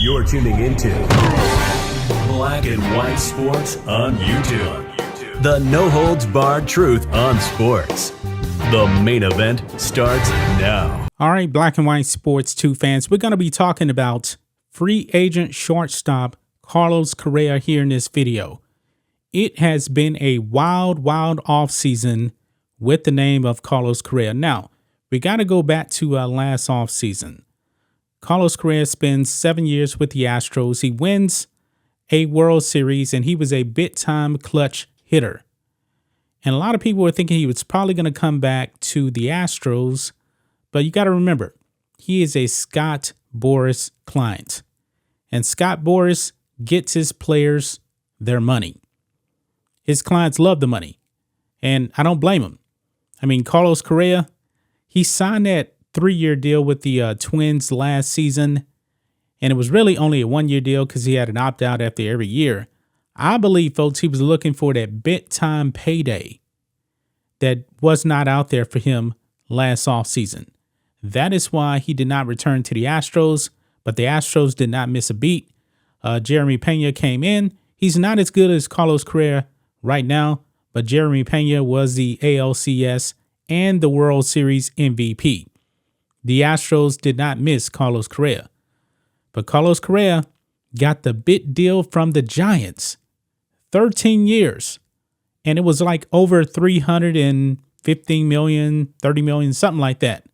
You're tuning into Black and White Sports on YouTube. The no-holds-barred truth on sports. The main event starts now. All right, Black and White Sports 2 fans, we're going to be talking about free agent shortstop Carlos Correa here in this video. It has been a wild offseason with the name of Carlos Correa. Now, we got to go back to last offseason. Carlos Correa spends 7 years with the Astros. He wins a World Series, and he was a big-time clutch hitter. And a lot of people were thinking he was probably going to come back to the Astros, but you got to remember, he is a Scott Boras client. And Scott Boras gets his players their money. His clients love the money, and I don't blame him. I mean, Carlos Correa, he signed that 3-year deal with the Twins last season, and it was really only a 1-year deal because he had an opt-out after every year. I believe, folks, he was looking for that big-time payday that was not out there for him last offseason. That is why he did not return to the Astros, but the Astros did not miss a beat. Jeremy Pena came in. He's not as good as Carlos Correa right now, but Jeremy Pena was the ALCS and the World Series MVP. The Astros did not miss Carlos Correa, but Carlos Correa got the big deal from the Giants, 13 years, and it was like over $315 million, $30 million, something like that.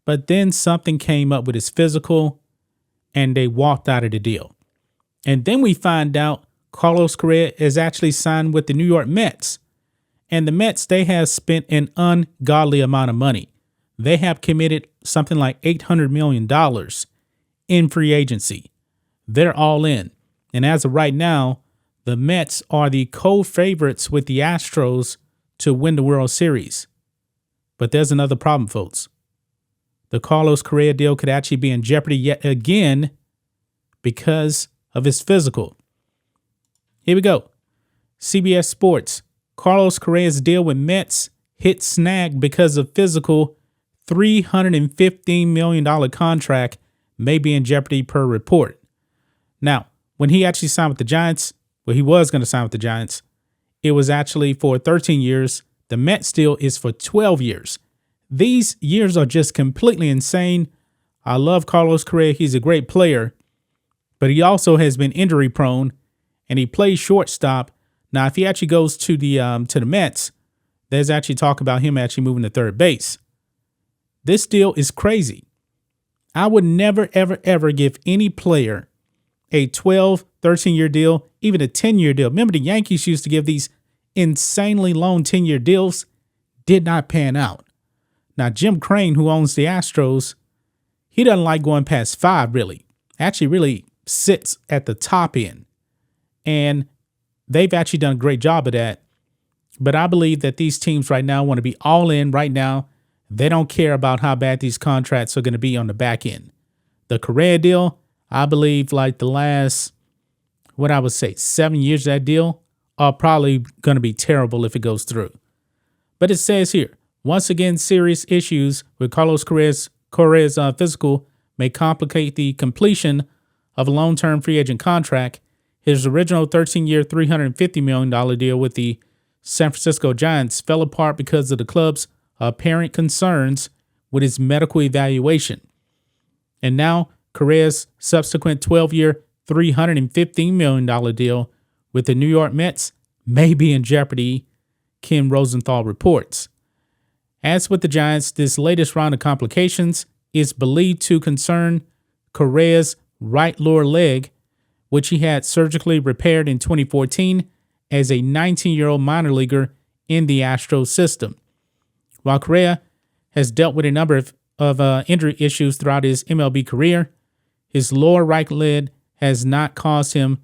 But then something came up with his physical, and they walked out of the deal. And then we find out Carlos Correa is actually signed with the New York Mets. And the Mets, they have spent an ungodly amount of money. They have committed something like $800 million in free agency. They're all in. And as of right now, the Mets are the co-favorites with the Astros to win the World Series. But there's another problem, folks. The Carlos Correa deal could actually be in jeopardy yet again because of his physical. Here we go. CBS Sports. Carlos Correa's deal with Mets hit snag because of physical. $315 million contract may be in jeopardy per report. Now, when he actually signed with the Giants, well, he was going to sign with the Giants. It was actually for 13 years. The Mets deal is for 12 years. These years are just completely insane. I love Carlos Correa. He's a great player, but he also has been injury prone, and he plays shortstop. Now, if he actually goes to the Mets, there's actually talk about him actually moving to third base. This deal is crazy. I would never, ever give any player a 12, 13-year deal, even a 10-year deal. Remember, the Yankees used to give these insanely long 10-year deals, did not pan out. Now, Jim Crane, who owns the Astros, he doesn't like going past 5, really. Actually, really sits at the top end. And they've actually done a great job of that. But I believe that these teams right now want to be all in right now. They don't care about how bad these contracts are going to be on the back end. The Correa deal, I believe like the last, 7 years of that deal are probably going to be terrible if it goes through. But it says here, once again, serious issues with Carlos Correa's physical may complicate the completion of a long-term free agent contract. His original 13-year, $350 million deal with the San Francisco Giants fell apart because of the club's apparent concerns with his medical evaluation. And now Correa's subsequent 12-year, $315 million deal with the New York Mets may be in jeopardy, Ken Rosenthal reports. As with the Giants, this latest round of complications is believed to concern Correa's right lower leg, which he had surgically repaired in 2014 as a 19-year-old minor leaguer in the Astros system. While Correa has dealt with a number of injury issues throughout his MLB career, his lower right leg has not caused him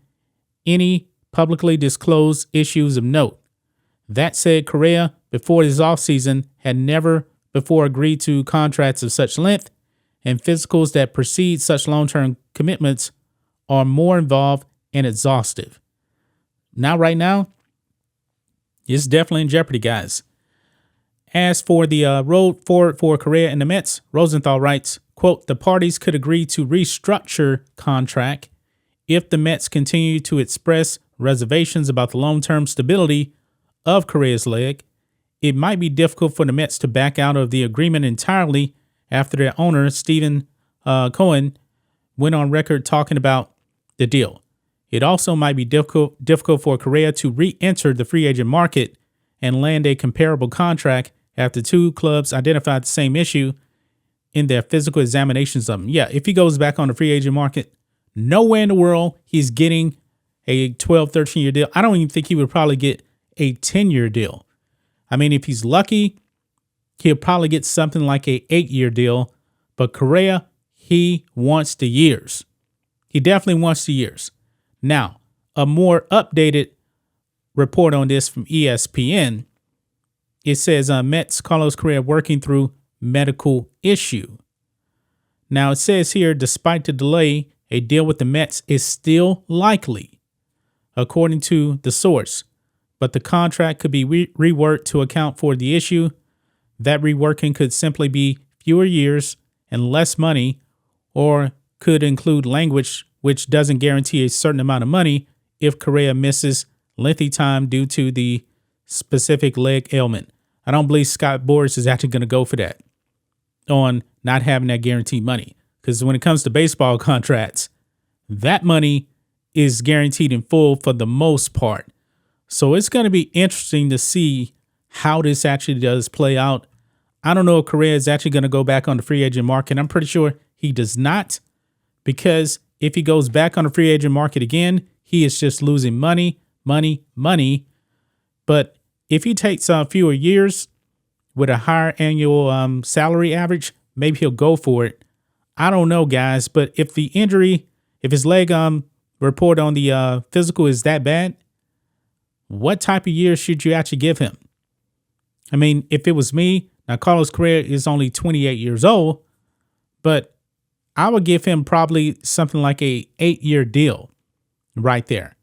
any publicly disclosed issues of note. That said, Correa, before his offseason, had never before agreed to contracts of such length, and physicals that precede such long-term commitments are more involved and exhaustive. Right now, it's definitely in jeopardy, guys. As for the road forward for Correa and the Mets, Rosenthal writes, quote, the parties could agree to restructure contract if the Mets continue to express reservations about the long-term stability of Correa's leg. It might be difficult for the Mets to back out of the agreement entirely after their owner, Stephen Cohen, went on record talking about the deal. It also might be difficult for Correa to re-enter the free agent market and land a comparable contract after two clubs identified the same issue in their physical examinations of him. Yeah, if he goes back on the free agent market, nowhere in the world he's getting a 12, 13-year deal. I don't even think he would probably get a 10-year deal. I mean, if he's lucky, he'll probably get something like a 8-year deal. But Correa, he wants the years. He definitely wants the years. Now, a more updated report on this from ESPN. It says Mets Carlos Correa working through medical issue. Now, it says here, despite the delay, a deal with the Mets is still likely, according to the source. But the contract could be reworked to account for the issue. That reworking could simply be fewer years and less money, or could include language which doesn't guarantee a certain amount of money if Correa misses lengthy time due to the specific leg ailment. I don't believe Scott Boras is actually going to go for that on not having that guaranteed money. Because when it comes to baseball contracts, that money is guaranteed in full for the most part. So it's going to be interesting to see how this actually does play out. I don't know if Correa is actually going to go back on the free agent market. I'm pretty sure he does not, because if he goes back on the free agent market again, he is just losing money. But if he takes fewer years with a higher annual salary average, maybe he'll go for it. I don't know, guys. But if the injury, if his leg report on the physical is that bad, what type of years should you actually give him? I mean, if it was me, now Carlos Correa is only 28 years old, but I would give him probably something like a 8-year deal right there.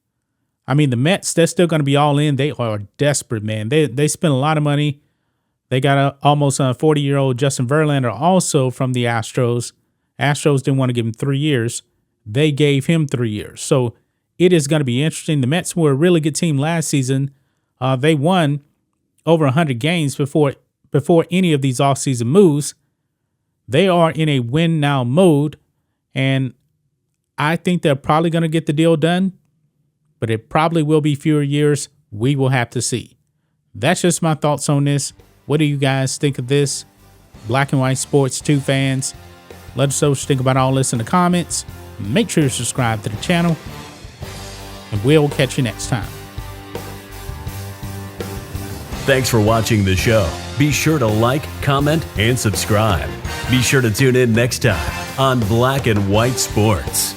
I mean, the Mets, they're still going to be all in. They are desperate, man. They spent a lot of money. They got almost a 40-year-old Justin Verlander also from the Astros. Astros didn't want to give him 3 years. They gave him 3 years. So it is going to be interesting. The Mets were a really good team last season. They won over 100 games before any of these offseason moves. They are in a win now mode, and I think they're probably going to get the deal done, but it probably will be fewer years. We will have to see. That's just my thoughts on this. What do you guys think of this? Black and White Sports 2 fans, let us know what you think about all this in the comments. Make sure you subscribe to the channel, and we'll catch you next time. Thanks for watching the show. Be sure to like, comment, and subscribe. Be sure to tune in next time on Black and White Sports.